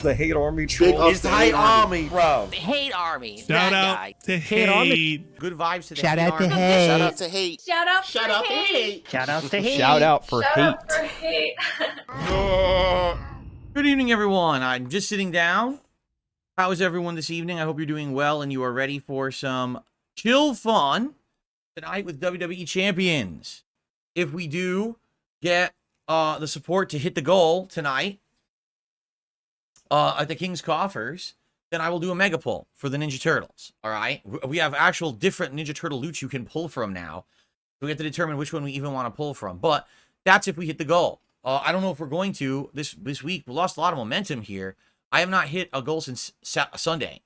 The hate army troll. It's the hate army, bro. The hate army. Shout that out guy. to Hate army. hate. Good vibes to the Shout hate out to army. hate. Shout out to hate. Shout out Shout for out to hate. hate. Shout out to hate. Shout out for Shout hate. out for hate. Good evening, everyone. I'm just sitting down. How is everyone this evening? I hope you're doing well and you are ready for some chill fun tonight with WWE Champions. If we do get the support to hit the goal tonight at the King's Coffers, then I will do a mega pull for the Ninja Turtles. All right? We have actual different Ninja Turtle loot you can pull from now. We have to determine which one we even want to pull from. But that's if we hit the goal. I don't know if we're going to this week. We lost a lot of momentum here. I have not hit a goal since Sunday.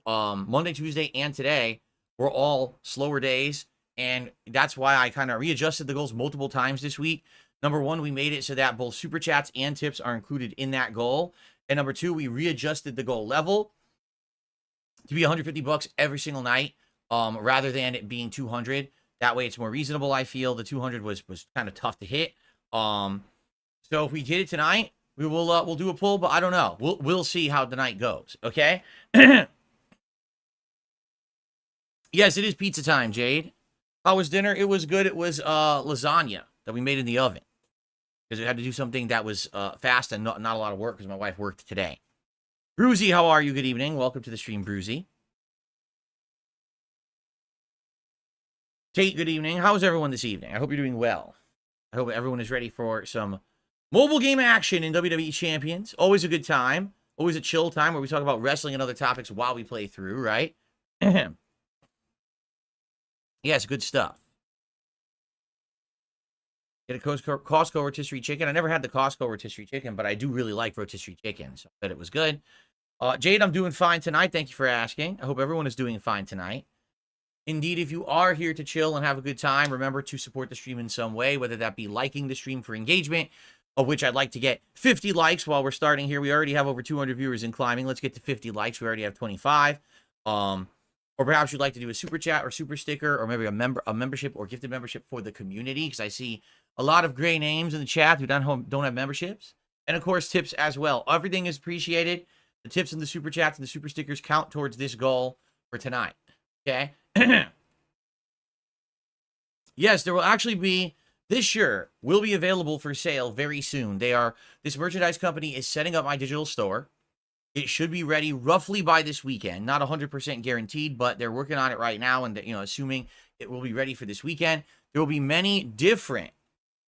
Monday, Tuesday, and today were all slower days. And that's why I kind of readjusted the goals multiple times this week. Number one, we made it so that both super chats and tips are included in that goal. And number two, we readjusted the goal level to be 150 bucks every single night, rather than it being 200. That way it's more reasonable, I feel. The 200 was kind of tough to hit. So if we get it tonight, we will we'll do a pull, but I don't know. We'll see how the night goes, okay? Yes, it is pizza time, Jade. How was dinner? It was good. It was lasagna that we made in the oven. Because we had to do something that was fast and not a lot of work because my wife worked today. Bruzy, how are you? Good evening. Welcome to the stream, Bruzy. Tate, good evening. How is everyone this evening? I hope you're doing well. I hope everyone is ready for some mobile game action in WWE Champions. Always a good time. Always a chill time where we talk about wrestling and other topics while we play through, right? Yes, good stuff. Get a Costco rotisserie chicken. I never had the Costco rotisserie chicken, but I do really like rotisserie chicken, so I bet it was good. Jade, I'm doing fine tonight. Thank you for asking. I hope everyone is doing fine tonight. Indeed, if you are here to chill and have a good time, remember to support the stream in some way, whether that be liking the stream for engagement, of which I'd like to get 50 likes while we're starting here. We already have over 200 viewers and climbing. Let's get to 50 likes. We already have 25. Or perhaps you'd like to do a super chat or super sticker or maybe a membership or gifted membership for the community, because I see a lot of gray names in the chat who don't have memberships. And, of course, tips as well. Everything is appreciated. The tips and the super chats and the super stickers count towards this goal for tonight. Okay? Yes, there will actually be, this shirt will be available for sale very soon. This merchandise company is setting up my digital store. It should be ready roughly by this weekend. Not 100% guaranteed, but they're working on it right now. And, assuming it will be ready for this weekend, there will be many different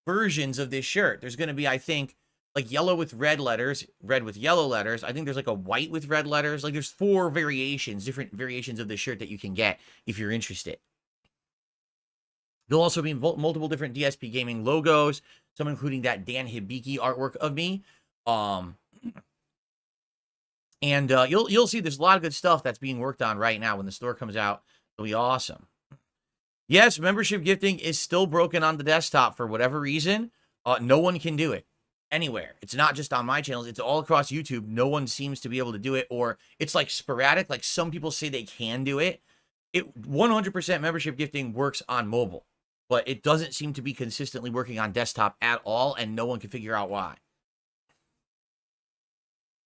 versions of this shirt. There's going to be, I think, like yellow with red letters, red with yellow letters. I think there's like a white with red letters. Like there's different variations of this shirt that you can get if you're interested. There'll also be multiple different dspgaming logos, some including that Dan Hibiki artwork of me. And you'll see there's a lot of good stuff that's being worked on right now. When the store comes out, it'll be awesome. Yes, membership gifting is still broken on the desktop for whatever reason. No one can do it anywhere. It's not just on my channels. It's all across YouTube. No one seems to be able to do it, or it's like sporadic. Like some people say they can do it. 100% membership gifting works on mobile, but it doesn't seem to be consistently working on desktop at all, and no one can figure out why.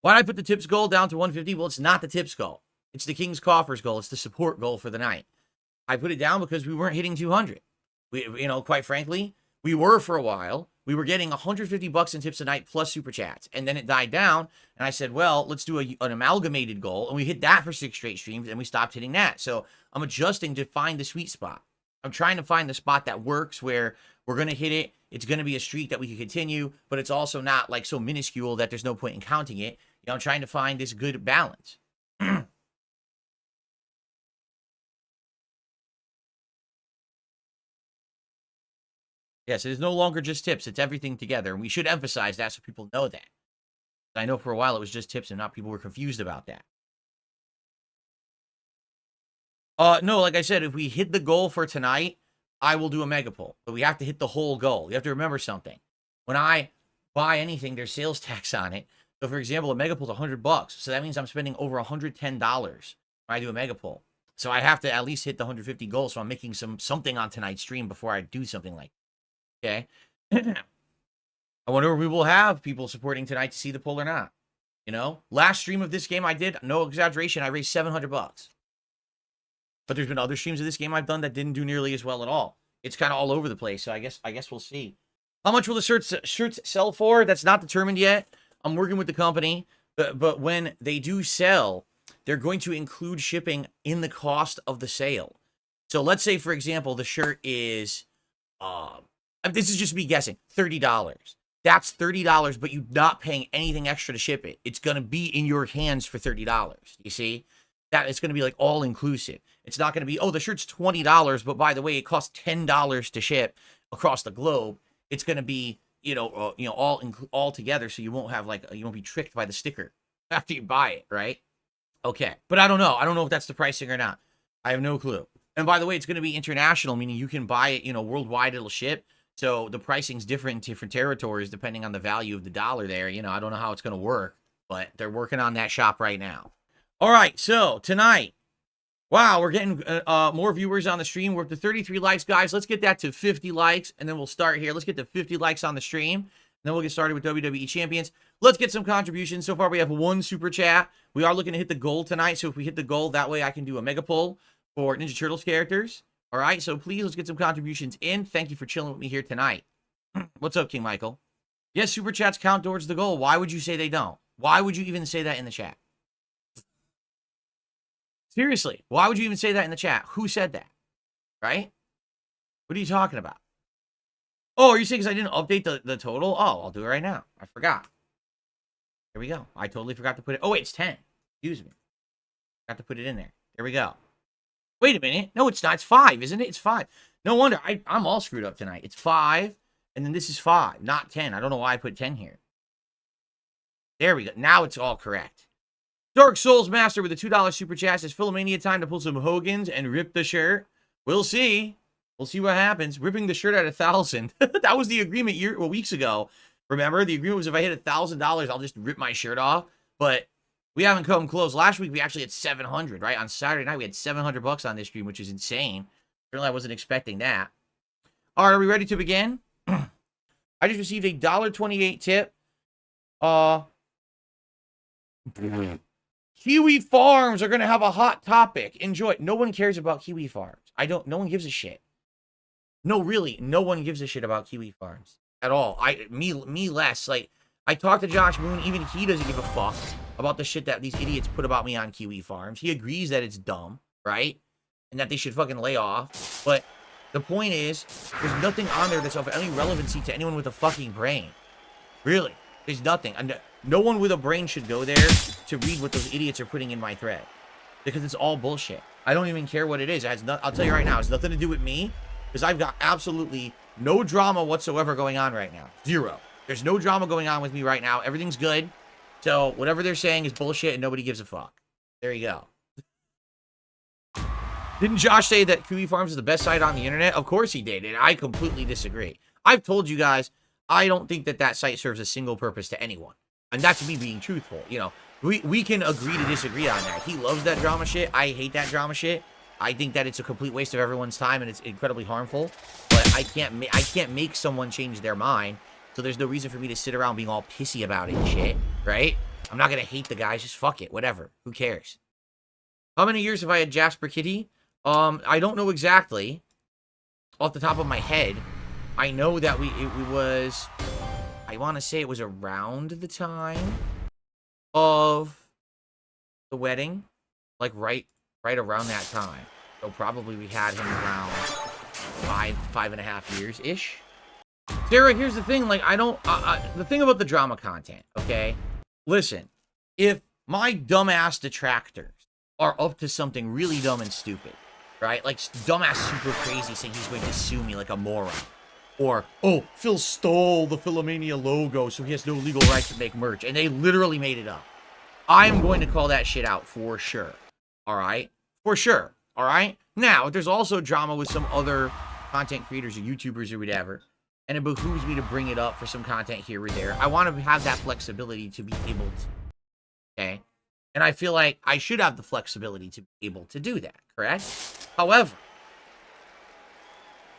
Why did I put the tips goal down to 150? Well, it's not the tips goal. It's the King's Coffers goal. It's the support goal for the night. I put it down because we weren't hitting 200. Quite frankly, we were for a while. We were getting 150 bucks in tips a night plus super chats. And then it died down. And I said, well, let's do an amalgamated goal. And we hit that for 6 straight streams, and we stopped hitting that. So I'm adjusting to find the sweet spot. I'm trying to find the spot that works where we're going to hit it. It's going to be a streak that we can continue, but it's also not like so minuscule that there's no point in counting it. I'm trying to find this good balance. Yes, it is no longer just tips. It's everything together. And we should emphasize that so people know that. I know for a while it was just tips and not people were confused about that. No, like I said, if we hit the goal for tonight, I will do a mega pull. But we have to hit the whole goal. You have to remember something. When I buy anything, there's sales tax on it. So, for example, a mega pull is $100. So that means I'm spending over $110 when I do a mega pull. So I have to at least hit the 150 goals. So I'm making something on tonight's stream before I do something like that. Okay? I wonder if we will have people supporting tonight to see the pull or not. You know, last stream of this game I did, no exaggeration, I raised $700. But there's been other streams of this game I've done that didn't do nearly as well at all. It's kind of all over the place, so I guess we'll see. How much will the shirts sell for? That's not determined yet. I'm working with the company, but when they do sell, they're going to include shipping in the cost of the sale. So let's say, for example, the shirt is, this is just me guessing, $30. That's $30, but you're not paying anything extra to ship it. It's going to be in your hands for $30. You see? That it's going to be like all inclusive. It's not going to be, oh, the shirt's $20, but by the way, it costs $10 to ship across the globe. It's going to be, all together, so you won't have you won't be tricked by the sticker after you buy it, right? Okay, but I don't know. I don't know if that's the pricing or not. I have no clue. And by the way, it's going to be international, meaning you can buy it, worldwide. It'll ship. So the pricing's different in different territories depending on the value of the dollar there. I don't know how it's going to work, but they're working on that shop right now. All right, so tonight, wow, we're getting more viewers on the stream. We're up to 33 likes, guys. Let's get that to 50 likes, and then we'll start here. Let's get to 50 likes on the stream, and then we'll get started with WWE Champions. Let's get some contributions. So far, we have one super chat. We are looking to hit the goal tonight, so if we hit the goal, that way I can do a mega pull for Ninja Turtles characters. All right, so please, let's get some contributions in. Thank you for chilling with me here tonight. What's up, King Michael? Yes, super chats count towards the goal. Why would you say they don't? Why would you even say that in the chat? Seriously, why would you even say that in the chat? Who said that? Right? What are you talking about? Oh, are you saying because I didn't update the total? Oh, I'll do it right now. I forgot. Here we go. I totally forgot to put it. Oh, wait, it's 10. Excuse me. Forgot to put it in there. There we go. Wait a minute. No, it's not. It's 5, isn't it? It's 5. No wonder. I'm all screwed up tonight. It's 5, and then this is 5, not 10. I don't know why I put 10 here. There we go. Now it's all correct. Dark Souls Master with a $2 super chat says, Philomania time to pull some Hogans and rip the shirt. We'll see. We'll see what happens. Ripping the shirt at 1,000. That was the agreement weeks ago. Remember, the agreement was if I hit $1,000, I'll just rip my shirt off. But we haven't come close. Last week, we actually had 700, right? On Saturday night, we had $700 on this stream, which is insane. Certainly, I wasn't expecting that. All right, are we ready to begin? I just received a $1.28 tip. Kiwi Farms are going to have a hot topic. Enjoy. No one cares about Kiwi Farms. No one gives a shit. No, really, no one gives a shit about Kiwi Farms at all. Me less. Like, I talked to Josh Moon. Even he doesn't give a fuck about the shit that these idiots put about me on Kiwi Farms. He agrees that it's dumb, right? And that they should fucking lay off. But the point is, there's nothing on there that's of any relevancy to anyone with a fucking brain. Really. There's nothing. No one with a brain should go there to read what those idiots are putting in my thread. Because it's all bullshit. I don't even care what it is. I'll tell you right now, it's nothing to do with me. Because I've got absolutely no drama whatsoever going on right now. Zero. There's no drama going on with me right now. Everything's good. So whatever they're saying is bullshit and nobody gives a fuck. There you go. Didn't Josh say that Kiwi Farms is the best site on the internet? Of course he did. And I completely disagree. I've told you guys, I don't think that site serves a single purpose to anyone. And that's me being truthful. We can agree to disagree on that. He loves that drama shit. I hate that drama shit. I think that it's a complete waste of everyone's time and it's incredibly harmful. But I can't make someone change their mind. So there's no reason for me to sit around being all pissy about it and shit, right? I'm not gonna hate the guys. Just fuck it, whatever. Who cares? How many years have I had Jasper Kitty? I don't know exactly off the top of my head. I know that it was. I want to say it was around the time of the wedding, like right around that time. So probably we had him around 5.5 years-ish. Sarah, here's the thing, like, the thing about the drama content, okay? Listen, if my dumbass detractors are up to something really dumb and stupid, right? Like, dumbass super crazy saying he's going to sue me like a moron. Or, oh, Phil stole the Philomania logo, so he has no legal right to make merch. And they literally made it up. I'm going to call that shit out for sure. All right? For sure. All right? Now, if there's also drama with some other content creators or YouTubers or whatever, and it behooves me to bring it up for some content here or there, I want to have that flexibility to be able to. Okay? And I feel like I should have the flexibility to be able to do that, correct? However,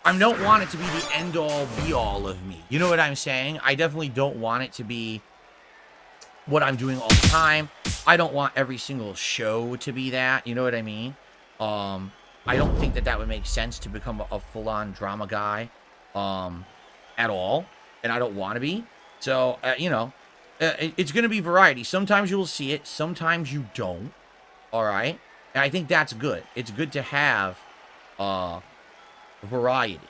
I don't want it to be the end-all, be-all of me. You know what I'm saying? I definitely don't want it to be what I'm doing all the time. I don't want every single show to be that. You know what I mean? I don't think that would make sense to become a full-on drama guy at all. And I don't want to be. So, you know, it's going to be variety. Sometimes you will see it. Sometimes you don't. All right? And I think that's good. It's good to have variety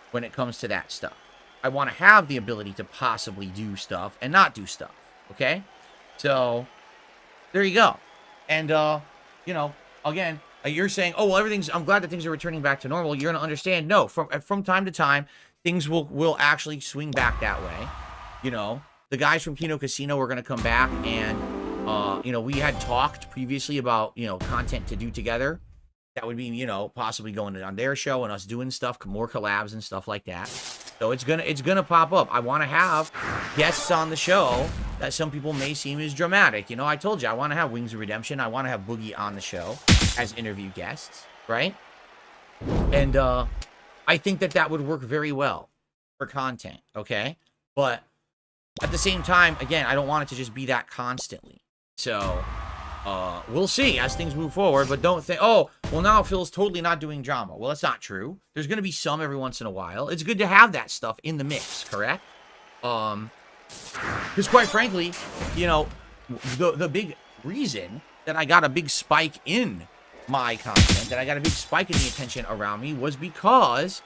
when it comes to that stuff. I want to have the ability to possibly do stuff and not do stuff. Okay? So, there you go. And, you know, again, you're saying, oh, well, I'm glad that things are returning back to normal. You're going to understand, no, from time to time, things will actually swing back that way. You know, the guys from Kino Casino are going to come back and, you know, we had talked previously about, you know, content to do together. That would be, you know, possibly going on their show and us doing stuff, more collabs and stuff like that. So it's gonna pop up. I want to have guests on the show that some people may seem as dramatic. You know, I told you I want to have Wings of Redemption. I want to have Boogie on the show as interview guests, right? And I think that would work very well for content, okay? But at the same time, again, I don't want it to just be that constantly. So we'll see as things move forward, but don't think, oh, well, now Phil's totally not doing drama. Well, that's not true. There's going to be some every once in a while. It's good to have that stuff in the mix, correct? Because quite frankly, you know, the big reason that I got a big spike in my content, that I got a big spike in the attention around me, was because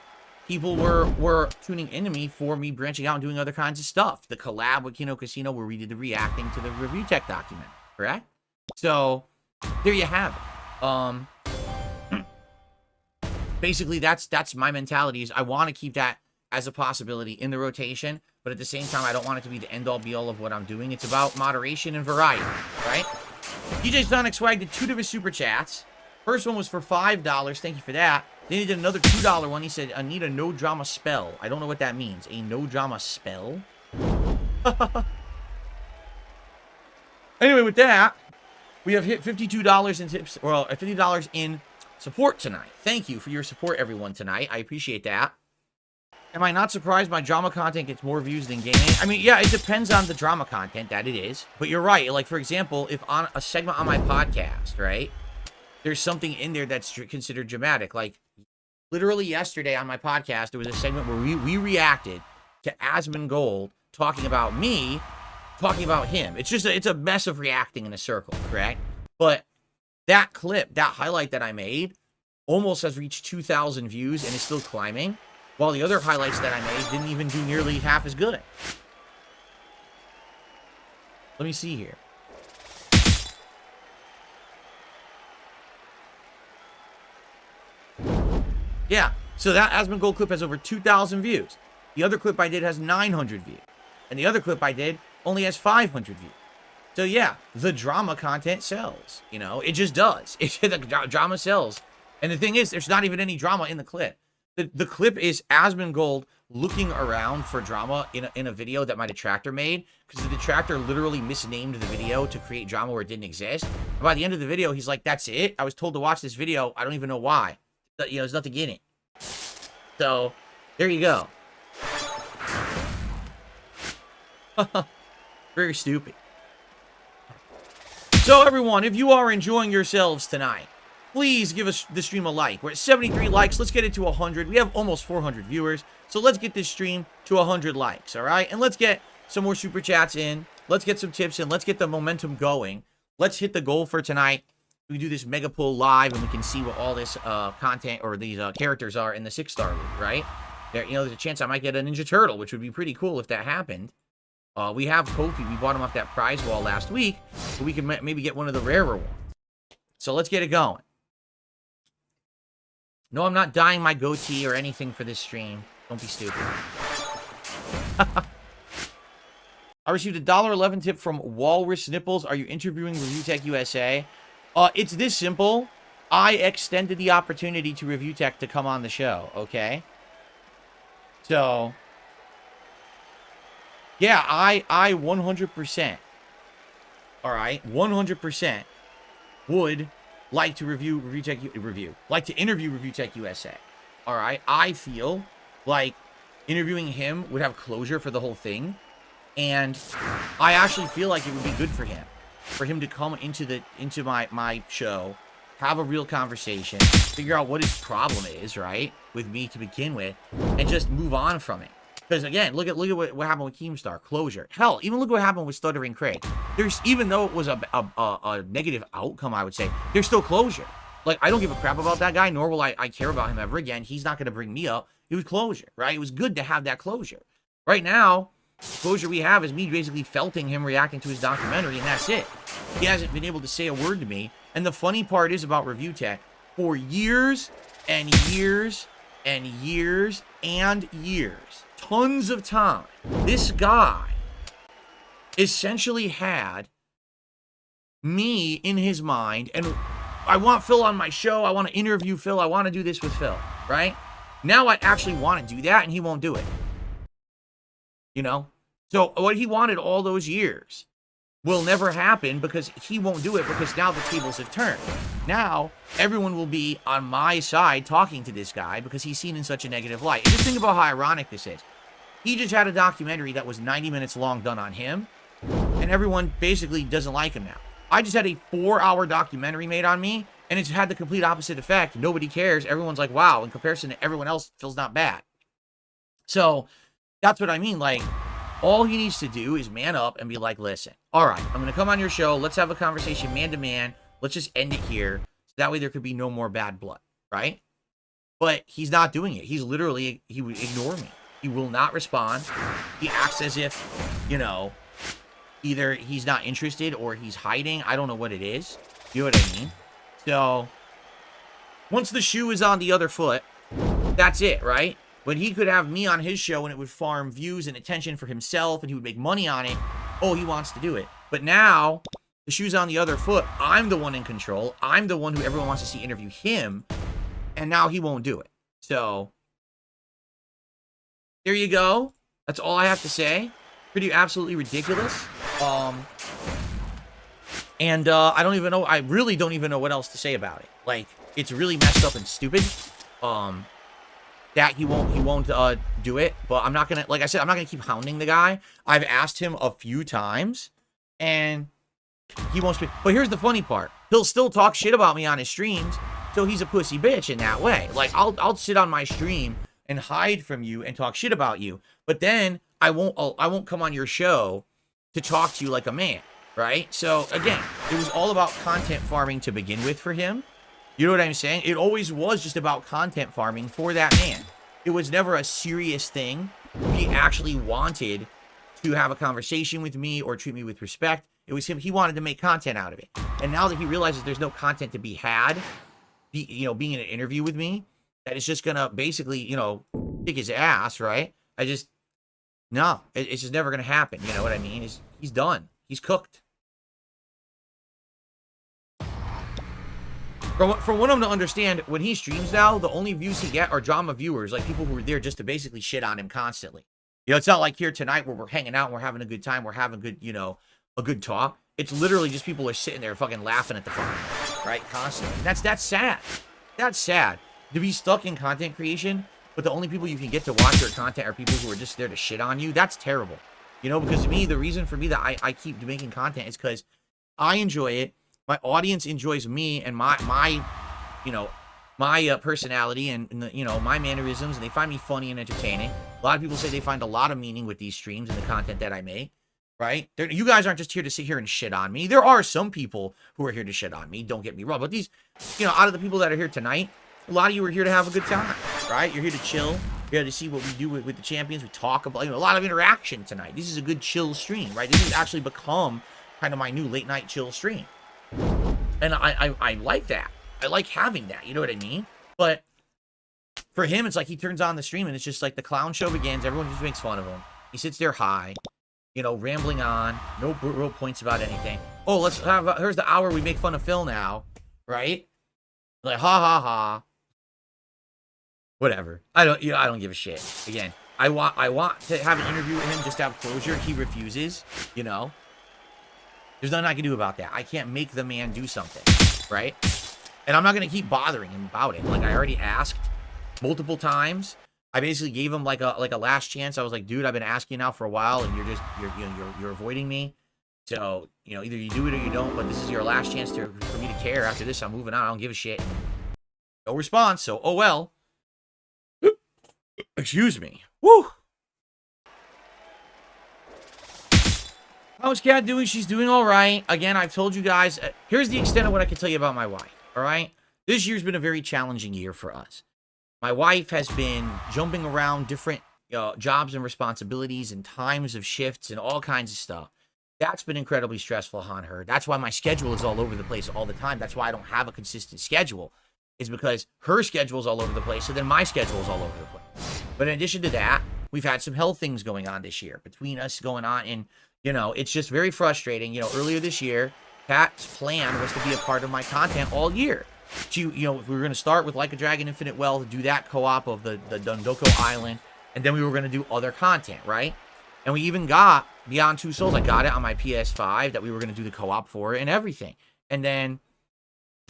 people were tuning into me for me branching out and doing other kinds of stuff. The collab with Kino Casino where we did the reacting to the Review Tech document, correct? So, there you have it. Basically, that's my mentality, is I want to keep that as a possibility in the rotation, but at the same time, I don't want it to be the end-all, be-all of what I'm doing. It's about moderation and variety, right? DJ Sonic Swag did 2 different super chats. First one was for $5. Thank you for that. Then he did another $2 one. He said, I need a no-drama spell. I don't know what that means. A no-drama spell? Anyway, with that, we have hit $52 in tips, or $50 in support tonight. Thank you for your support, everyone, tonight. I appreciate that. Am I not surprised my drama content gets more views than gaming? I mean, yeah, it depends on the drama content, that it is. But you're right. Like, for example, if on a segment on my podcast, right, there's something in there that's considered dramatic. Like, literally yesterday on my podcast, there was a segment where we reacted to Asmongold talking about me, talking about him. It's just it's a mess of reacting in a circle, correct? But that clip, that highlight that I made, almost has reached 2,000 views and is still climbing, while the other highlights that I made didn't even do nearly half as good. Let me see here. Yeah, so that Asmongold clip has over 2,000 views. The other clip I did has 900 views. And the other clip I did only has 500 views. So yeah, the drama content sells. You know, it just does. The drama sells. And the thing is, there's not even any drama in the clip. The clip is Asmongold looking around for drama in a video that my detractor made, because the detractor literally misnamed the video to create drama where it didn't exist. And by the end of the video, he's like, that's it? I was told to watch this video. I don't even know why. You know, there's nothing in it. So, there you go. Very stupid. So, everyone, if you are enjoying yourselves tonight, please give us the stream a like. We're at 73 likes. Let's get it to 100. We have almost 400 viewers. So, let's get this stream to 100 likes, all right? And let's get some more super chats in. Let's get some tips in. Let's get the momentum going. Let's hit the goal for tonight. We do this mega pull live, and we can see what all this content or these characters are in the 6-star league, right? There, you know, there's a chance I might get a Ninja Turtle, which would be pretty cool if that happened. We have Kofi. We bought him off that prize wall last week, so we can maybe get one of the rarer ones. So let's get it going. No, I'm not dyeing my goatee or anything for this stream. Don't be stupid. I received a $1.11 tip from Walrus Nipples. Are you interviewing Review Tech USA? It's this simple. I extended the opportunity to Review Tech to come on the show, okay? So, yeah, I 100%, all right, 100% would like to like to interview Review Tech USA, all right? I feel like interviewing him would have closure for the whole thing, And I actually feel like it would be good for him to come into my show, have a real conversation, figure out what his problem is, right, with me to begin with, and just move on from it. Because again, look at what happened with Keemstar, closure. Hell, even look what happened with Stuttering Craig. There's, even though it was a negative outcome, I would say, there's still closure. Like, I don't give a crap about that guy, nor will I care about him ever again. He's not going to bring me up. It was closure, right? It was good to have that closure. Right now, closure we have is me basically felting him reacting to his documentary, and that's it. He hasn't been able to say a word to me. And the funny part is about Review Tech, for years and years and years and years, tons of time, this guy essentially had me in his mind, and I want Phil on my show, I want to interview Phil, I want to do this with Phil, right? Now I actually want to do that, and he won't do it. You know? So what he wanted all those years will never happen because he won't do it, because now the tables have turned. Now, everyone will be on my side talking to this guy because he's seen in such a negative light. And just think about how ironic this is. He just had a documentary that was 90 minutes long done on him, and everyone basically doesn't like him now. I just had a 4-hour documentary made on me, and it's had the complete opposite effect. Nobody cares. Everyone's like, wow, in comparison to everyone else, Phil's not bad. So, that's what I mean. Like, all he needs to do is man up and be like, listen, all right, I'm going to come on your show. Let's have a conversation man to man. Let's just end it here. So that way there could be no more bad blood, right? But he's not doing it. He's literally, he would ignore me. He will not respond. He acts as if, you know, either he's not interested or he's hiding. I don't know what it is. You know what I mean? So, once the shoe is on the other foot, that's it, right? But he could have me on his show and it would farm views and attention for himself and he would make money on it. Oh, he wants to do it. But now, the shoe's on the other foot. I'm the one in control. I'm the one who everyone wants to see interview him. And now he won't do it. So, there you go. That's all I have to say. Pretty absolutely ridiculous. I don't even know. I really don't even know what else to say about it. Like, it's really messed up and stupid. That he won't do it. But I'm not gonna, like I said, I'm not gonna keep hounding the guy. I've asked him a few times, and he won't speak. But here's the funny part: he'll still talk shit about me on his streams. So he's a pussy bitch in that way. Like, I'll sit on my stream and hide from you and talk shit about you, but then I won't come on your show to talk to you like a man, right? So again, it was all about content farming to begin with for him. You know what I'm saying? It always was just about content farming for that man. It was never a serious thing. He actually wanted to have a conversation with me or treat me with respect. It was him. He wanted to make content out of it. And now that he realizes there's no content to be had, being in an interview with me, that it's just gonna basically, kick his ass, right? No, it's just never gonna happen. You know what I mean? He's done. He's cooked. For one of them to understand, when he streams now, the only views he get are drama viewers, like people who are there just to basically shit on him constantly. It's not like here tonight where we're hanging out and we're having a good time, we're having good, a good talk. It's literally just people are sitting there fucking laughing at the phone, right? Constantly. That's sad. That's sad. To be stuck in content creation, but the only people you can get to watch your content are people who are just there to shit on you. That's terrible. Because to me, the reason for me that I keep making content is because I enjoy it. My audience enjoys me and my personality and my mannerisms, and they find me funny and entertaining. A lot of people say they find a lot of meaning with these streams and the content that I make, right? You guys aren't just here to sit here and shit on me. There are some people who are here to shit on me, don't get me wrong. But these, out of the people that are here tonight, a lot of you are here to have a good time, right? You're here to chill. You're here to see what we do with the champions. We talk about, a lot of interaction tonight. This is a good chill stream, right? This has actually become kind of my new late night chill stream. And I like that. I like having that. You know what I mean? But for him, it's like he turns on the stream and it's just like the clown show begins. Everyone just makes fun of him. He sits there high, rambling on. No real points about anything. Oh, here's the hour we make fun of Phil now, right? Like, ha ha ha. Whatever. I don't give a shit. Again, I want to have an interview with him just to have closure. He refuses, There's nothing I can do about that. I can't make the man do something, right? And I'm not going to keep bothering him about it. Like, I already asked multiple times. I basically gave him like a last chance. I was like, dude, I've been asking you now for a while, and you're avoiding me. So, either you do it or you don't, but this is your last chance for me to care. After this, I'm moving on. I don't give a shit. No response, so oh well. Excuse me. Woo! How's Kat doing? She's doing all right. Again, I've told you guys, here's the extent of what I can tell you about my wife, all right? This year's been a very challenging year for us. My wife has been jumping around different jobs and responsibilities and times of shifts and all kinds of stuff. That's been incredibly stressful on her. That's why my schedule is all over the place all the time. That's why I don't have a consistent schedule. Is because her schedule is all over the place, so then my schedule is all over the place. But in addition to that, we've had some health things going on this year between us going on, and it's just very frustrating. Earlier this year, Pat's plan was to be a part of my content all year. We were going to start with Like a Dragon Infinite Wealth, do that co-op of the Dundoko Island, and then we were going to do other content, right? And we even got Beyond Two Souls. I got it on my PS5 that we were going to do the co-op for and everything. And then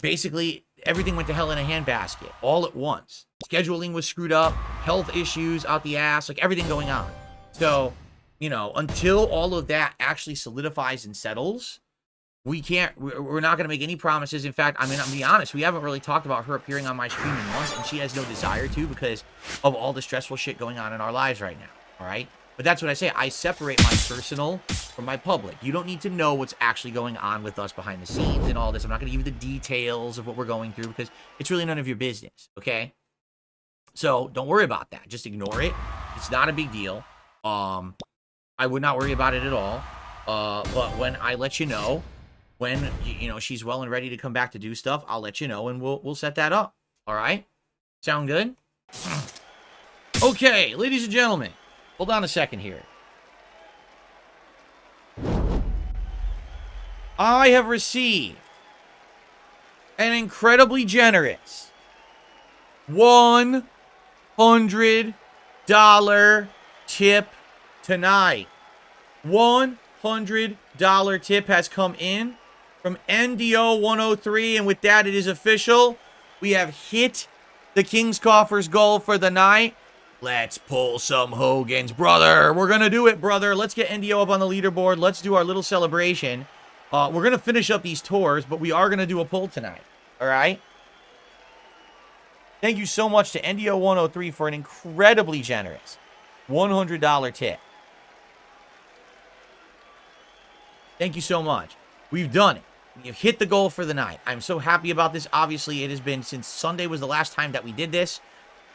basically everything went to hell in a handbasket all at once. Scheduling was screwed up, health issues out the ass, like everything going on. So, until all of that actually solidifies and settles, we're not going to make any promises. In fact, I'm going to be honest, we haven't really talked about her appearing on my stream in months, and she has no desire to because of all the stressful shit going on in our lives right now, all right? But that's what I say. I separate my personal from my public. You don't need to know what's actually going on with us behind the scenes and all this. I'm not going to give you the details of what we're going through because it's really none of your business, okay? So don't worry about that. Just ignore it. It's not a big deal. I would not worry about it at all. But when I let you know, when she's well and ready to come back to do stuff, I'll let you know and we'll set that up. All right? Sound good? Okay, ladies and gentlemen. Hold on a second here. I have received an incredibly generous $100 tip tonight. $100 tip has come in from NDO103, and with that, it is official. We have hit the King's Coffers goal for the night. Let's pull some Hogans, brother. We're going to do it, brother. Let's get NDO up on the leaderboard. Let's do our little celebration. We're going to finish up these tours, but we are going to do a pull tonight. All right? Thank you so much to NDO103 for an incredibly generous $100 tip. Thank you so much. We've done it. We've hit the goal for the night. I'm so happy about this. Obviously, it has been since Sunday was the last time that we did this.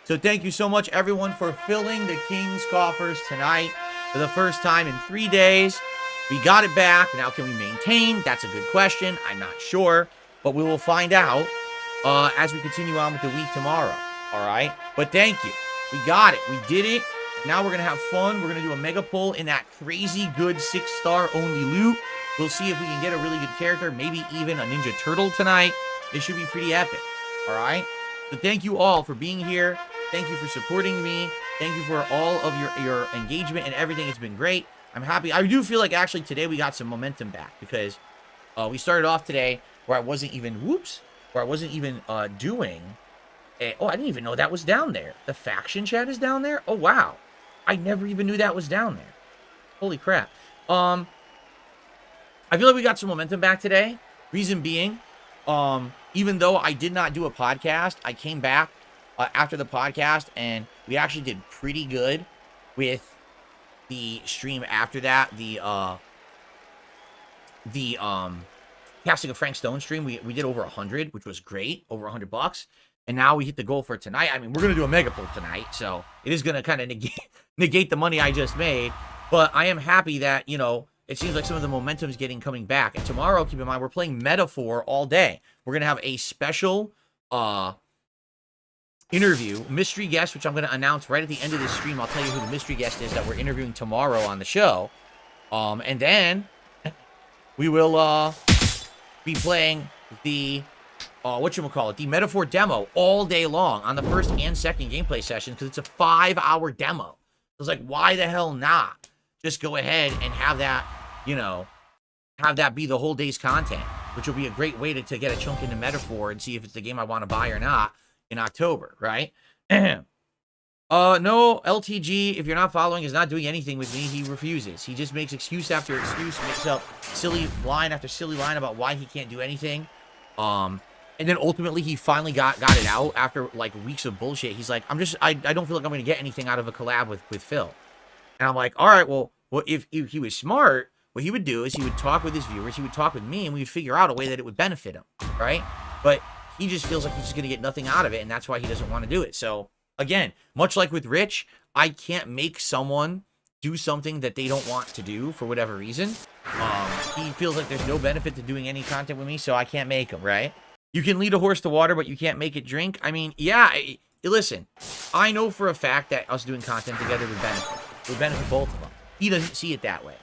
So thank you so much, everyone, for filling the King's Coffers tonight for the first time in 3 days. We got it back. Now, can we maintain? That's a good question. I'm not sure, but we will find out as we continue on with the week tomorrow. All right? But thank you. We got it. We did it. Now we're going to have fun. We're going to do a mega pull in that crazy good 6-star only loot. We'll see if we can get a really good character, maybe even a Ninja Turtle tonight. It should be pretty epic. All right? So thank you all for being here. Thank you for supporting me. Thank you for all of your engagement and everything. It's been great. I'm happy. I do feel like actually today we got some momentum back because we started off today where I wasn't even, doing a, oh, I didn't even know that was down there. The faction chat is down there? Oh, wow. I never even knew that was down there. Holy crap. I feel like we got some momentum back today. Reason being, even though I did not do a podcast, I came back after the podcast, and we actually did pretty good with the stream after that. The casting of Frank Stone stream, we did over 100, which was great, over $100. And now we hit the goal for tonight. I mean, we're gonna do a mega pull tonight, so it is gonna kind of negate the money I just made. But I am happy that it seems like some of the momentum is coming back. And tomorrow, keep in mind, we're playing Metaphor all day. We're gonna have a special interview, mystery guest, which I'm going to announce right at the end of this stream. I'll tell you who the mystery guest is that we're interviewing tomorrow on the show. And then we will be playing the the Metaphor demo all day long on the first and second gameplay session because it's a 5-hour demo. It's like, why the hell not just go ahead and have that, have that be the whole day's content, which will be a great way to get a chunk into Metaphor and see if it's the game I want to buy or not in October, right? No, LTG, if you're not following, is not doing anything with me. He refuses. He just makes excuse after excuse, makes up silly line after silly line about why he can't do anything. And then ultimately he finally got it out after like weeks of bullshit. He's like, I don't feel like I'm gonna get anything out of a collab with Phil. And I'm like, all right, well, if he was smart, what he would do is he would talk with his viewers, he would talk with me, and we would figure out a way that it would benefit him, right? But he just feels like he's just gonna get nothing out of it, and that's why he doesn't want to do it. So again, much like with Rich, I can't make someone do something that they don't want to do for whatever reason. He feels like there's no benefit to doing any content with me, so I can't make him, right? You can lead a horse to water, but you can't make it drink. I mean, yeah, listen, I know for a fact that us doing content together would benefit. It would benefit both of them. He doesn't see it that way.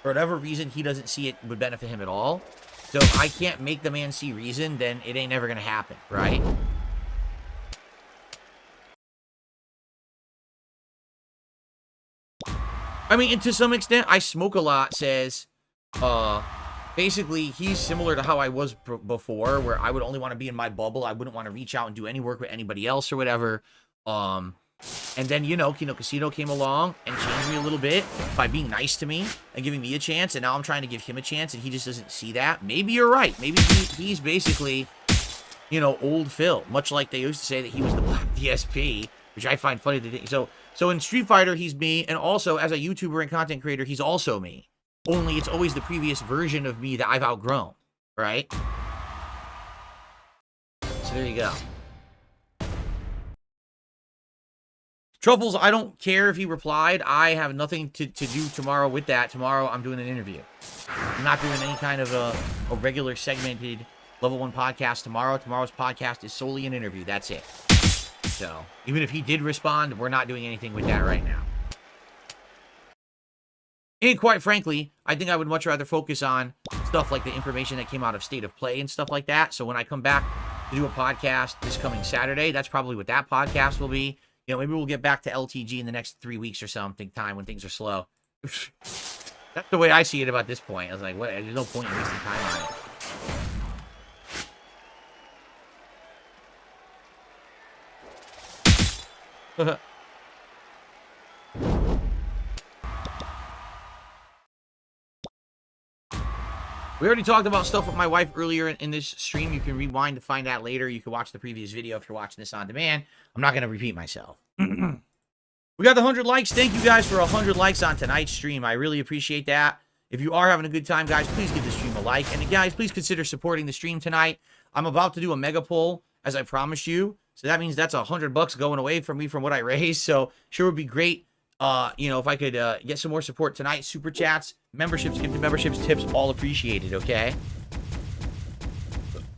For whatever reason, he doesn't see it would benefit him at all. So if I can't make the man see reason, then it ain't never going to happen, right? I mean, and to some extent, I smoke a lot says, basically, he's similar to how I was before, where I would only want to be in my bubble. I wouldn't want to reach out and do any work with anybody else or whatever. And then, you know, Kino Casino came along and changed me a little bit by being nice to me and giving me a chance. And now I'm trying to give him a chance, and he just doesn't see that. Maybe you're right. Maybe he's basically, you know, old Phil, much like they used to say that he was the Black DSP, which I find funny to think. So in Street Fighter, he's me, and also as a YouTuber and content creator, he's also me. Only it's always the previous version of me that I've outgrown, right? So there you go. Truffles, I don't care if he replied. I have nothing to do tomorrow with that. Tomorrow, I'm doing an interview. I'm not doing any kind of a regular segmented level 1 podcast tomorrow. Tomorrow's podcast is solely an interview. That's it. So, even if he did respond, we're not doing anything with that right now. And quite frankly, I think I would much rather focus on stuff like the information that came out of State of Play and stuff like that. So when I come back to do a podcast this coming Saturday, that's probably what that podcast will be. You know, maybe we'll get back to LTG in the next 3 weeks or something, time when things are slow. That's the way I see it about this point. I was like, what? There's no point in wasting time on it. We already talked about stuff with my wife earlier in this stream. You can rewind to find out later. You can watch the previous video if you're watching this on demand. I'm not going to repeat myself. We got the 100 likes. Thank you guys for 100 likes on tonight's stream. I really appreciate that. If you are having a good time, guys, please give the stream a like. And guys, please consider supporting the stream tonight. I'm about to do a mega poll, as I promised you. So that means that's $100 going away from me from what I raised. So sure would be great, you know, if I could get some more support tonight. Super chats, memberships, gifted memberships, tips, all appreciated, okay?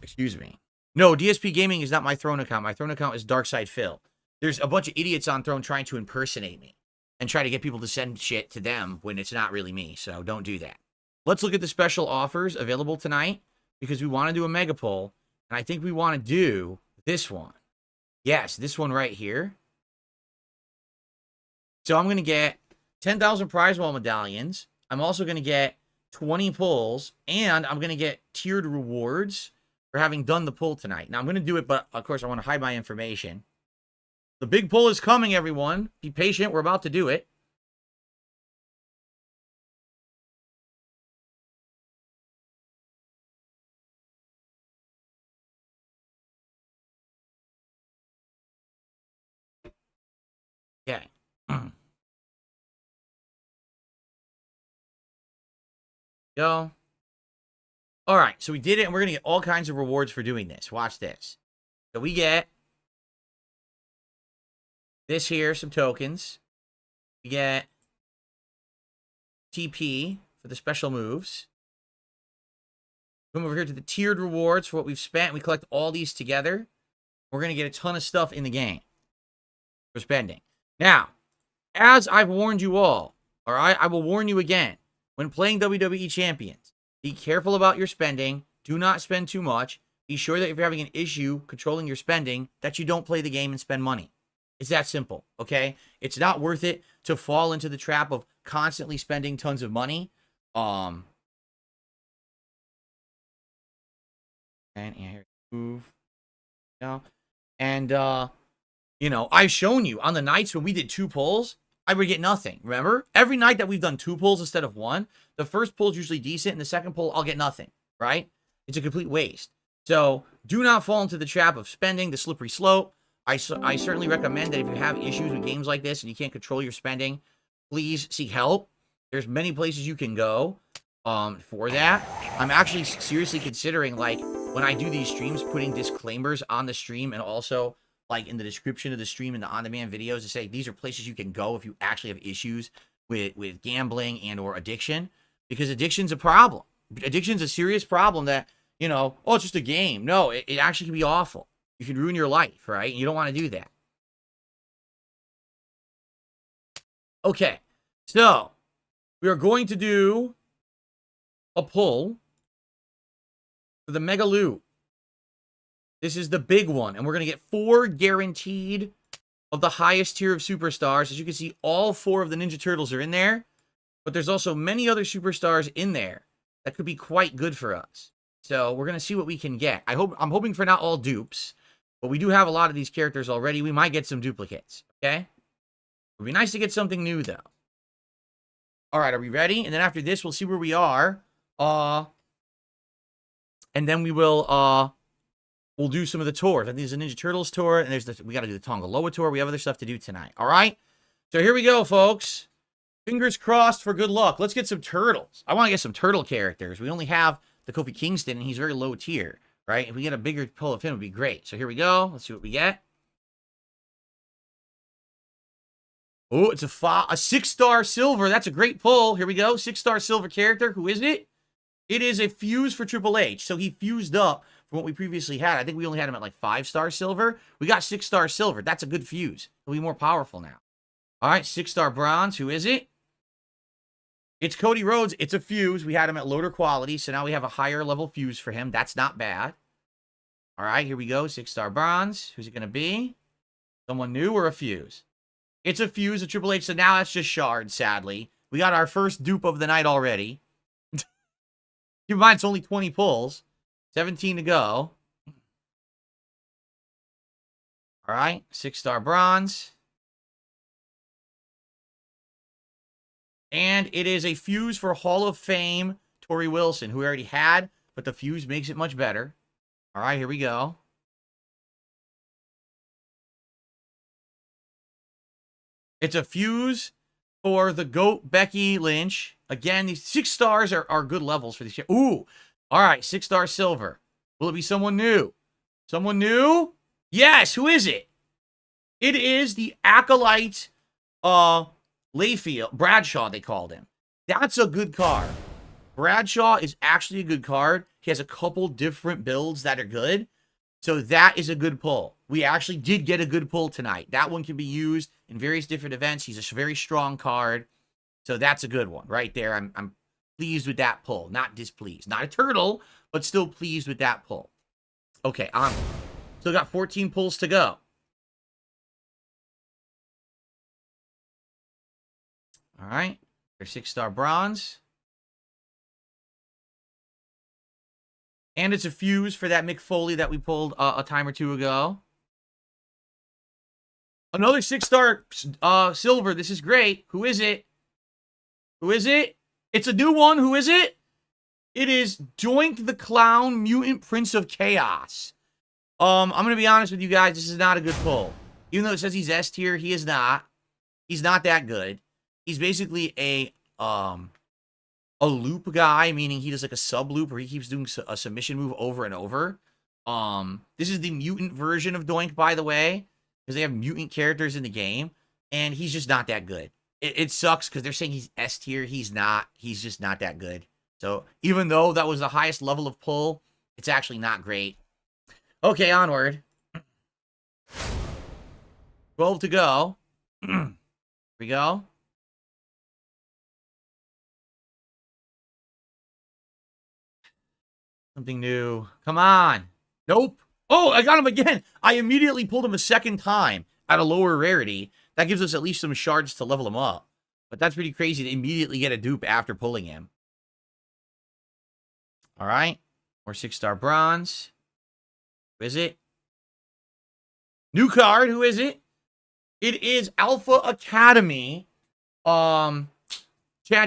Excuse me. No, DSP Gaming is not my Throne account. My Throne account is darksydephil. There's a bunch of idiots on Throne trying to impersonate me and try to get people to send shit to them when it's not really me, so don't do that. Let's look at the special offers available tonight because we want to do a mega poll, and I think we want to do this one. Yes, this one right here. So I'm going to get 10,000 prize wall medallions. I'm also going to get 20 pulls, and I'm going to get tiered rewards for having done the pull tonight. Now, I'm going to do it, but of course, I want to hide my information. The big pull is coming, everyone. Be patient. We're about to do it. Okay. Go. All right. So we did it, and we're going to get all kinds of rewards for doing this. Watch this. So we get this here, some tokens. We get TP for the special moves. Come over here to the tiered rewards for what we've spent. We collect all these together. We're going to get a ton of stuff in the game for spending. Now, as I've warned you all right, I will warn you again. When playing WWE Champions, be careful about your spending. Do not spend too much. Be sure that if you're having an issue controlling your spending, that you don't play the game and spend money. It's that simple, okay? It's not worth it to fall into the trap of constantly spending tons of money. And here, move. No. And You know, I've shown you on the nights when we did 2 pulls, I would get nothing. Remember? Every night that we've done 2 pulls instead of 1, the first pull is usually decent, and the second pull, I'll get nothing, right? It's a complete waste. So do not fall into the trap of spending, the slippery slope. I certainly recommend that if you have issues with games like this and you can't control your spending, please seek help. There's many places you can go for that. I'm actually seriously considering, like, when I do these streams, putting disclaimers on the stream and also, like, in the description of the stream and the on-demand videos to say these are places you can go if you actually have issues with gambling and or addiction, because addiction's a problem. Addiction's a serious problem that, you know, oh, it's just a game. No, it actually can be awful. You can ruin your life, right? You don't want to do that. Okay, so we are going to do a pull for the Mega Loot. This is the big one, and we're going to get 4 guaranteed of the highest tier of superstars. As you can see, all 4 of the Ninja Turtles are in there, but there's also many other superstars in there that could be quite good for us. So we're going to see what we can get. I'm hoping for not all dupes, but we do have a lot of these characters already. We might get some duplicates, okay? It would be nice to get something new, though. All right, are we ready? And then after this, we'll see where we are. And then we will, we'll do some of the tours. I think there's a Ninja Turtles tour, and we got to do the Tongaloa tour. We have other stuff to do tonight, all right? So here we go, folks. Fingers crossed for good luck. Let's get some turtles. I want to get some turtle characters. We only have the Kofi Kingston, and he's very low tier, right? If we get a bigger pull of him, it would be great. So here we go. Let's see what we get. Oh, it's a 6-star silver. That's a great pull. Here we go. 6-star silver character. Who is it? It is a fuse for Triple H. So he fused up from what we previously had. I think we only had him at like 5-star silver. We got 6-star silver. That's a good fuse. He'll be more powerful now. All right, 6-star bronze. Who is it? It's Cody Rhodes. It's a fuse. We had him at lower quality, so now we have a higher level fuse for him. That's not bad. All right, here we go. 6-star bronze. Who's it going to be? Someone new or a fuse? It's a fuse, a Triple H, so now that's just shards, sadly. We got our first dupe of the night already. Keep in mind, it's only 20 pulls. 17 to go. All right, 6-star bronze. And it is a fuse for Hall of Fame Tori Wilson, who we already had, but the fuse makes it much better. All right, here we go. It's a fuse for the GOAT Becky Lynch. Again, these 6 stars are good levels for these. Ooh, all right, 6-star silver. Will it be someone new? Someone new? Yes, who is it? It is the Acolyte Layfield. Bradshaw, they called him. That's a good card. Bradshaw is actually a good card. He has a couple different builds that are good. So that is a good pull. We actually did get a good pull tonight. That one can be used in various different events. He's a very strong card. So that's a good one right there. I'm pleased with that pull. Not displeased. Not a turtle, but still pleased with that pull. Okay, on. Still got 14 pulls to go. All right. There's 6-star bronze. And it's a fuse for that Mick Foley that we pulled a time or two ago. Another 6-star silver. This is great. Who is it? Who is it? It's a new one. Who is it? It is Doink the Clown, Mutant Prince of Chaos. I'm going to be honest with you guys. This is not a good pull. Even though it says he's S tier, he is not. He's not that good. He's basically a loop guy, meaning he does like a sub loop where he keeps doing a submission move over and over. This is the mutant version of Doink, by the way, because they have mutant characters in the game, and he's just not that good. It sucks because they're saying he's S tier. He's not. He's just not that good. So even though that was the highest level of pull, it's actually not great. Okay, onward. 12 to go. Here we go. Something new. Come on. Nope. Oh, I got him again. I immediately pulled him a second time at a lower rarity. That gives us at least some shards to level him up. But that's pretty crazy to immediately get a dupe after pulling him. All right. More 6-star bronze. Who is it? New card. Who is it? It is Alpha Academy, Chad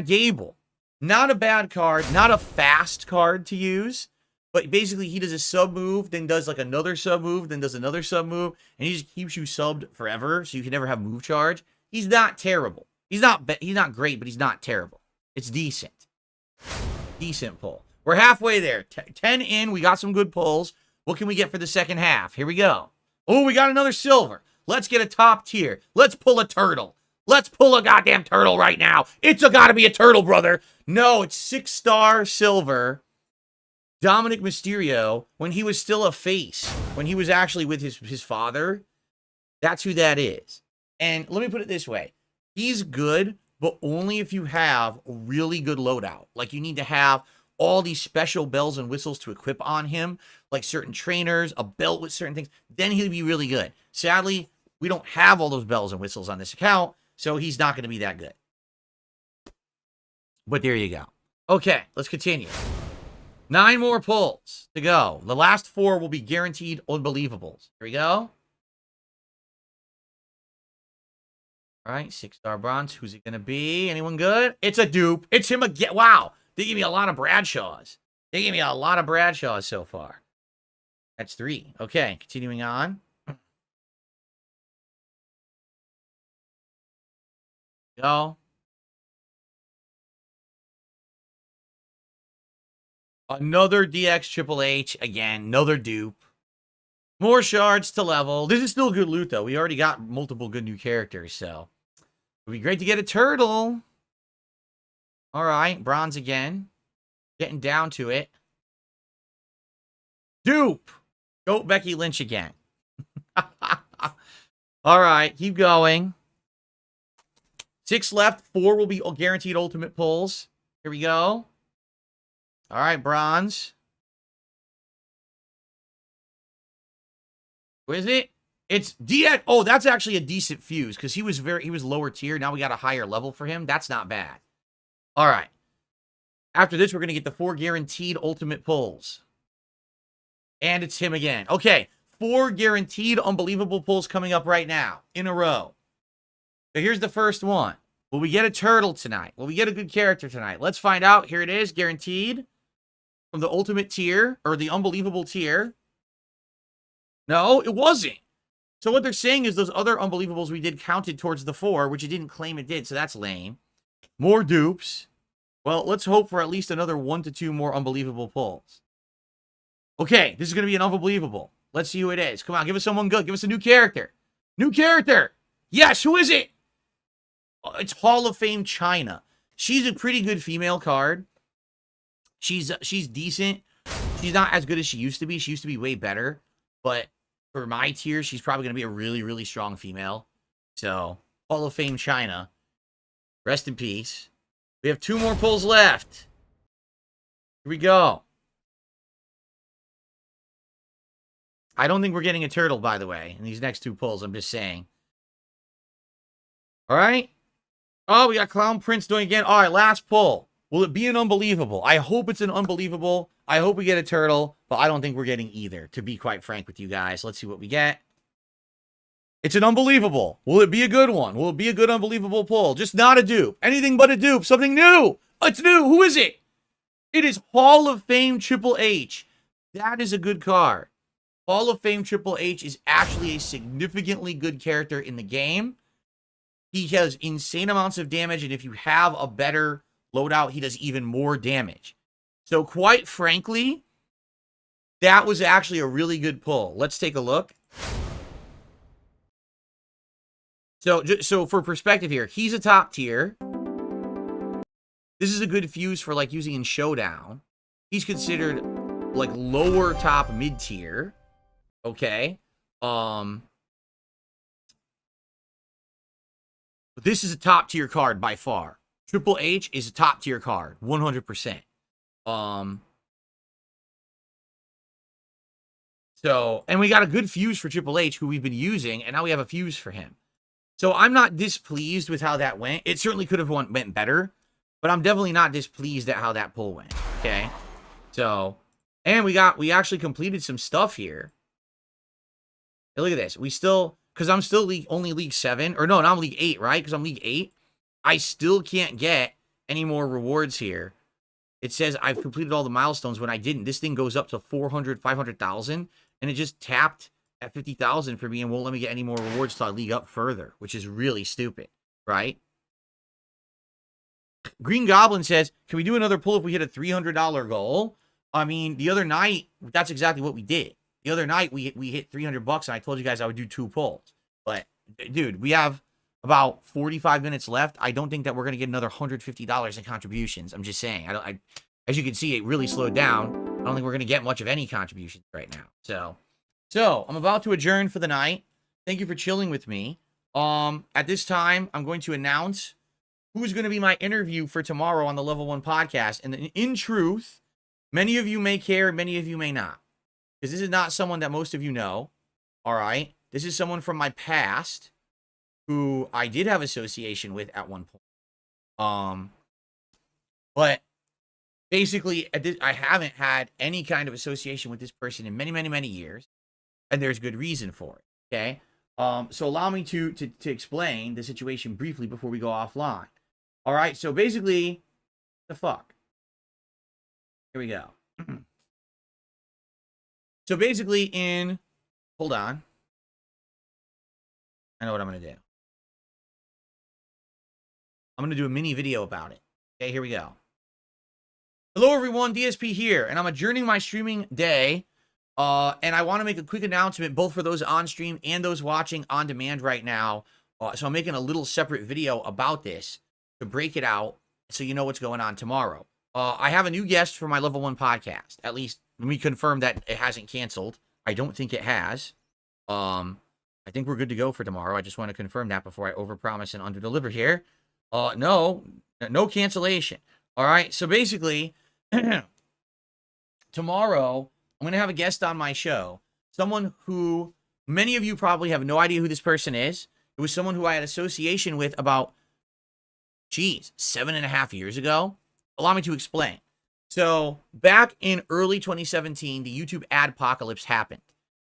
Gable. Not a bad card, not a fast card to use, but basically he does a sub move, then does like another sub move, then does another sub move, and he just keeps you subbed forever, so you can never have move charge. He's not terrible. He's not great, but he's not terrible. It's decent. Decent pull. We're halfway there. 10 in. We got some good pulls. What can we get for the second half? Here we go. Oh, we got another silver. Let's get a top tier. Let's pull a turtle. Let's pull a goddamn turtle right now. It's gotta be a turtle, brother. No, it's 6-star silver. Dominic Mysterio, when he was still a face, when he was actually with his father. That's who that is. And let me put it this way. He's good, but only if you have a really good loadout. Like, you need to have all these special bells and whistles to equip on him, like certain trainers, a belt with certain things. Then he'll be really good. Sadly, we don't have all those bells and whistles on this account, so he's not going to be that good. But there you go. Okay, let's continue. 9 more pulls to go. The last 4 will be guaranteed unbelievables. Here we go. All right, 6-star bronze. Who's it going to be? Anyone good? It's a dupe. It's him again. Wow. They gave me a lot of Bradshaws. They gave me a lot of Bradshaws so far. That's 3. Okay, continuing on. Go. Another DX Triple H. Again, another dupe. More shards to level. This is still good loot, though. We already got multiple good new characters, so it would be great to get a turtle. All right, bronze again. Getting down to it. Dupe. Go Becky Lynch again. All right, keep going. 6 left. 4 will be guaranteed ultimate pulls. Here we go. All right, bronze. Who is it? It's DX. Oh, that's actually a decent fuse because he was lower tier. Now we got a higher level for him. That's not bad. All right. After this, we're going to get the 4 guaranteed ultimate pulls. And it's him again. Okay, 4 guaranteed unbelievable pulls coming up right now in a row. So here's the first one. Will we get a turtle tonight? Will we get a good character tonight? Let's find out. Here it is, guaranteed. From the ultimate tier, or the unbelievable tier. No, it wasn't. So what they're saying is those other unbelievables we did counted towards the 4, which it didn't claim it did, so that's lame. More dupes. Well, let's hope for at least another 1 to 2 more unbelievable pulls. Okay, this is going to be an unbelievable. Let's see who it is. Come on, give us someone good. Give us a new character. New character. Yes, who is it? Oh, it's Hall of Fame China. She's a pretty good female card. She's decent. She's not as good as she used to be. She used to be way better. But for my tier, she's probably going to be a really, really strong female. So, Hall of Fame China. Rest in peace. We have 2 more pulls left. Here we go. I don't think we're getting a turtle, by the way, in these next 2 pulls. I'm just saying. All right. Oh, we got Clown Prince doing it again. All right, last pull. Will it be an unbelievable? I hope it's an unbelievable. I hope we get a turtle, but I don't think we're getting either, to be quite frank with you guys. Let's see what we get. It's an unbelievable. Will it be a good one? Will it be a good unbelievable pull? Just not a dupe. Anything but a dupe. Something new. It's new. Who is it? It is Hall of Fame Triple H. That is a good card. Hall of Fame Triple H is actually a significantly good character in the game. He has insane amounts of damage, and if you have a better loadout, he does even more damage. So quite frankly, that was actually a really good pull. Let's take a look. So for perspective here, he's a top tier. This is a good fuse for like using in Showdown. He's considered like lower top mid tier. Okay. But this is a top tier card by far. Triple H is a top tier card, 100%. So, and we got a good fuse for Triple H, who we've been using, and now we have a fuse for him. So I'm not displeased with how that went. It certainly could have went better, but I'm definitely not displeased at how that pull went. Okay. So, and we actually completed some stuff here. Hey, look at this. We still because I'm still only League 7, or no, I'm League 8, right? Because I'm League 8. I still can't get any more rewards here. It says I've completed all the milestones when I didn't. This thing goes up to 400, 500,000, and it just tapped at 50,000 for me and won't let me get any more rewards till I league up further, which is really stupid, right? Green Goblin says, can we do another pull if we hit a $300 goal? I mean, the other night, that's exactly what we did. The other night, we hit $300, and I told you guys I would do 2 pulls. But, dude, we have about 45 minutes left. I don't think that we're going to get another $150 in contributions. I'm just saying. As you can see, it really slowed down. I don't think we're going to get much of any contributions right now. So I'm about to adjourn for the night. Thank you for chilling with me. At this time, I'm going to announce who's going to be my interview for tomorrow on the Level 1 podcast. And in truth, many of you may care, many of you may not. Because this is not someone that most of you know. All right? This is someone from my past who I did have association with at one point. But basically, I haven't had any kind of association with this person in many, many, many years. And there's good reason for it. Okay? So allow me to explain the situation briefly before we go offline. All right? So basically, the fuck? Here we go. So basically hold on. I know what I'm going to do. I'm going to do a mini video about it. Okay, here we go. Hello everyone, DSP here, and I'm adjourning my streaming day. And I want to make a quick announcement, both for those on stream and those watching on demand right now. So I'm making a little separate video about this to break it out so you know what's going on tomorrow. I have a new guest for my Level 1 podcast. At least, let me confirm that it hasn't canceled. I don't think it has. I think we're good to go for tomorrow. I just want to confirm that before I overpromise and underdeliver here. No cancellation. All right, so basically, tomorrow, I'm going to have a guest on my show. Someone who many of you probably have no idea who this person is. It was someone who I had association with about, 7.5 years ago. Allow me to explain. So back in early 2017, the YouTube adpocalypse happened.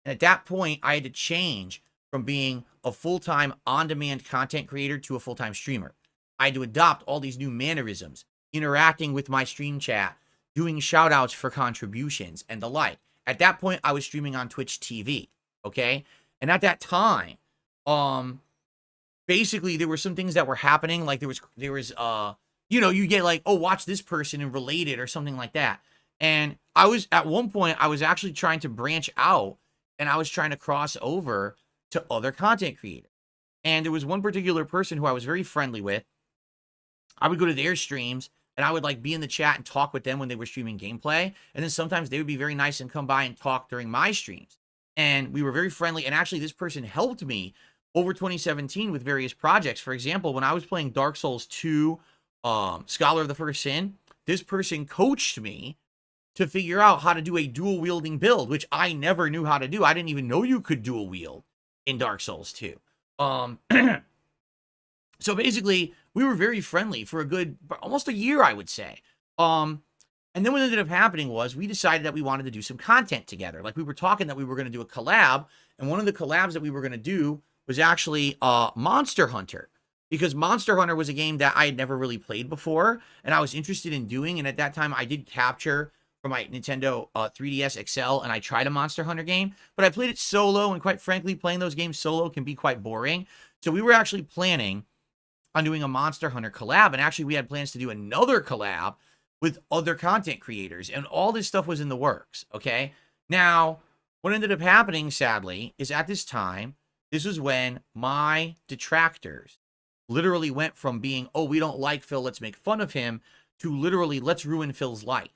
And at that point, I had to change from being a full-time on-demand content creator to a full-time streamer. I had to adopt all these new mannerisms, interacting with my stream chat, doing shout-outs for contributions, and the like. At that point, I was streaming on Twitch TV, okay? And at that time, basically, there were some things that were happening. Like, there was you get like, oh, watch this person and related or something like that. And at one point, I was actually trying to branch out, and I was trying to cross over to other content creators. And there was one particular person who I was very friendly with. I would go to their streams, and I would like be in the chat and talk with them when they were streaming gameplay. And then sometimes they would be very nice and come by and talk during my streams. And we were very friendly. And actually, this person helped me over 2017 with various projects. For example, when I was playing Dark Souls 2, Scholar of the First Sin, this person coached me to figure out how to do a dual wielding build, which I never knew how to do. I didn't even know you could dual wield in Dark Souls 2. So basically, we were very friendly for almost a year, I would say. And then what ended up happening was we decided that we wanted to do some content together. Like, we were talking that we were going to do a collab, and one of the collabs that we were going to do was actually Monster Hunter. Because Monster Hunter was a game that I had never really played before, and I was interested in doing. And at that time, I did capture for my Nintendo 3DS XL, and I tried a Monster Hunter game. But I played it solo, and quite frankly, playing those games solo can be quite boring. So we were actually planning on doing a Monster Hunter collab. And actually, we had plans to do another collab with other content creators. And all this stuff was in the works, okay? Now, what ended up happening, sadly, is at this time, this was when my detractors literally went from being, oh, we don't like Phil, let's make fun of him, to literally, let's ruin Phil's life.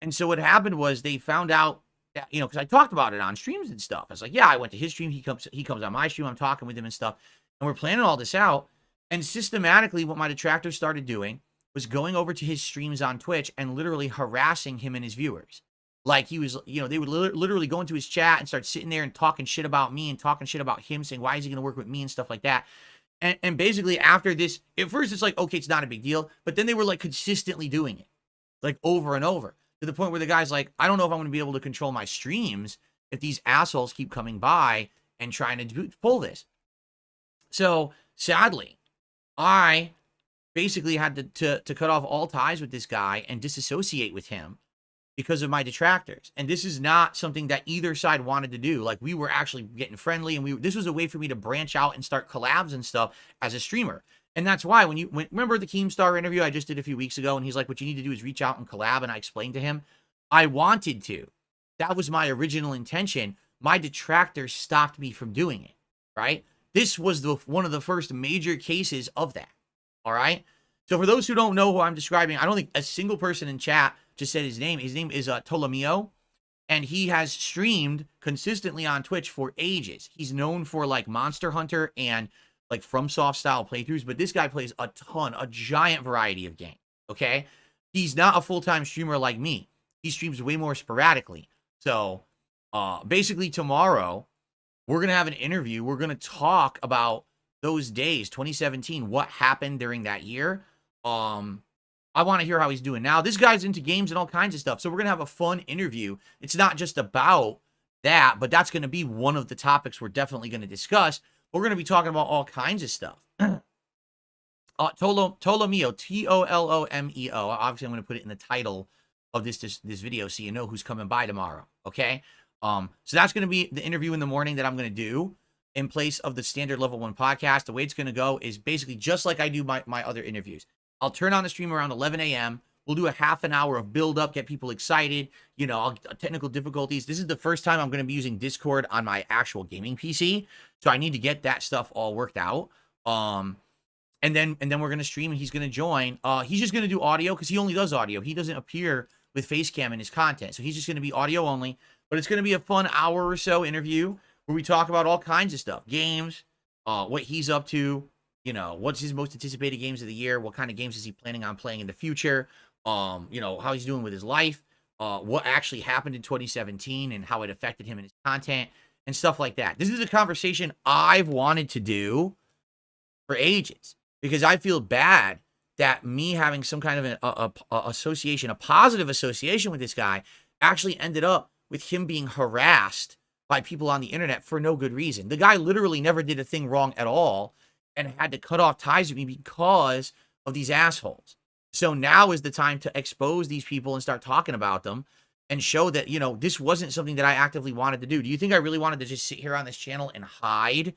And so what happened was they found out that, because I talked about it on streams and stuff. I was like, yeah, I went to his stream, he comes on my stream, I'm talking with him and stuff. And we're planning all this out. And systematically, what my detractors started doing was going over to his streams on Twitch and literally harassing him and his viewers. Like, he was, they would literally go into his chat and start sitting there and talking shit about me and talking shit about him, saying, why is he going to work with me and stuff like that. And basically, after this, at first it's like, okay, it's not a big deal. But then they were like consistently doing it, like over and over, to the point where the guy's like, I don't know if I'm going to be able to control my streams if these assholes keep coming by and trying to pull this. So sadly, I basically had to cut off all ties with this guy and disassociate with him because of my detractors. And this is not something that either side wanted to do. Like, we were actually getting friendly, and this was a way for me to branch out and start collabs and stuff as a streamer. And that's why remember the Keemstar interview I just did a few weeks ago, and he's like, what you need to do is reach out and collab, and I explained to him, I wanted to. That was my original intention. My detractors stopped me from doing it, right? This was one of the first major cases of that, all right? So for those who don't know who I'm describing, I don't think a single person in chat just said his name. His name is Ptolomeo, and he has streamed consistently on Twitch for ages. He's known for, like, Monster Hunter and, like, FromSoft style playthroughs, but this guy plays a giant variety of games, okay? He's not a full-time streamer like me. He streams way more sporadically. So, basically tomorrow, we're going to have an interview. We're going to talk about those days, 2017, what happened during that year. I want to hear how he's doing now. This guy's into games and all kinds of stuff. So we're going to have a fun interview. It's not just about that, but that's going to be one of the topics we're definitely going to discuss. We're going to be talking about all kinds of stuff. Ptolomeo, T-O-L-O-M-E-O. Obviously, I'm going to put it in the title of this video so you know who's coming by tomorrow, okay? So that's going to be the interview in the morning that I'm going to do in place of the standard level 1 podcast. The way it's going to go is basically just like I do my other interviews. I'll turn on the stream around 11 a.m. We'll do a half an hour of build up, get people excited, you know, technical difficulties. This is the first time I'm going to be using Discord on my actual gaming PC. So I need to get that stuff all worked out. And then we're going to stream, and he's going to join. He's just going to do audio because he only does audio. He doesn't appear with face cam in his content. So he's just going to be audio only, but it's going to be a fun hour or so interview where we talk about all kinds of stuff, games, what he's up to, you know, what's his most anticipated games of the year, what kind of games is he planning on playing in the future, you know, how he's doing with his life, what actually happened in 2017 and how it affected him in his content and stuff like that. This is a conversation I've wanted to do for ages because I feel bad that me having some kind of an association, a positive association with this guy actually ended up with him being harassed by people on the internet for no good reason. The guy literally never did a thing wrong at all and had to cut off ties with me because of these assholes. So now is the time to expose these people and start talking about them and show that, you know, this wasn't something that I actively wanted to do. Do you think I really wanted to just sit here on this channel and hide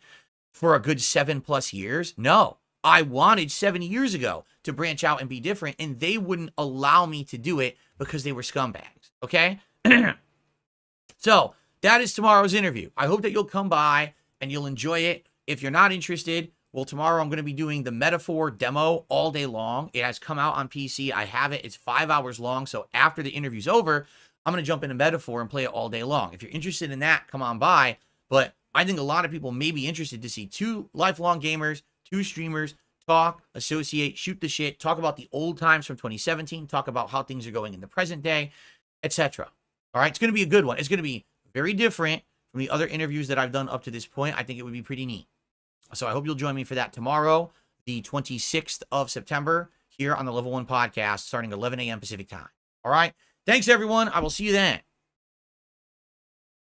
for a good 7+ years? No. I wanted 7 years ago to branch out and be different, and they wouldn't allow me to do it because they were scumbags, okay? So, that is tomorrow's interview. I hope that you'll come by and you'll enjoy it. If you're not interested, well, tomorrow I'm going to be doing the Metaphor demo all day long. It has come out on PC. I have it. It's 5 hours long, so after the interview's over, I'm going to jump into Metaphor and play it all day long. If you're interested in that, come on by. But I think a lot of people may be interested to see 2 lifelong gamers, 2 streamers, talk, associate, shoot the shit, talk about the old times from 2017, talk about how things are going in the present day, etc. All right, it's going to be a good one. It's going to be very different from the other interviews that I've done up to this point. I think it would be pretty neat. So I hope you'll join me for that tomorrow, the 26th of September, here on the Level 1 podcast, starting 11 a.m. Pacific time. All right, thanks, everyone. I will see you then.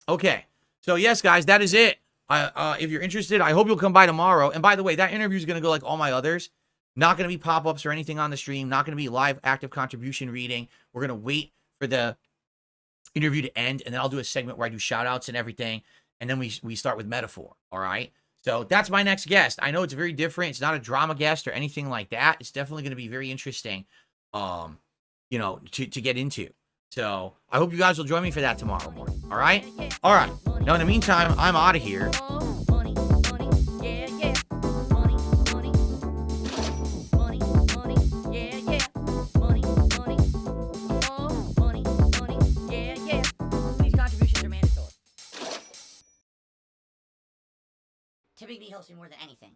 Okay, so yes, guys, that is it. If you're interested, I hope you'll come by tomorrow. And by the way, that interview is going to go like all my others. Not going to be pop-ups or anything on the stream. Not going to be live active contribution reading. We're going to wait for the interview to end, and then I'll do a segment where I do shout-outs and everything, and then we start with Metaphor, all right? So that's my next guest. I know it's very different. It's not a drama guest or anything like that. It's definitely going to be very interesting, you know, to get into. So I hope you guys will join me for that tomorrow morning. All right? All right. Now, in the meantime, I'm out of here. These contributions are mandatory. Typically helps me more than anything.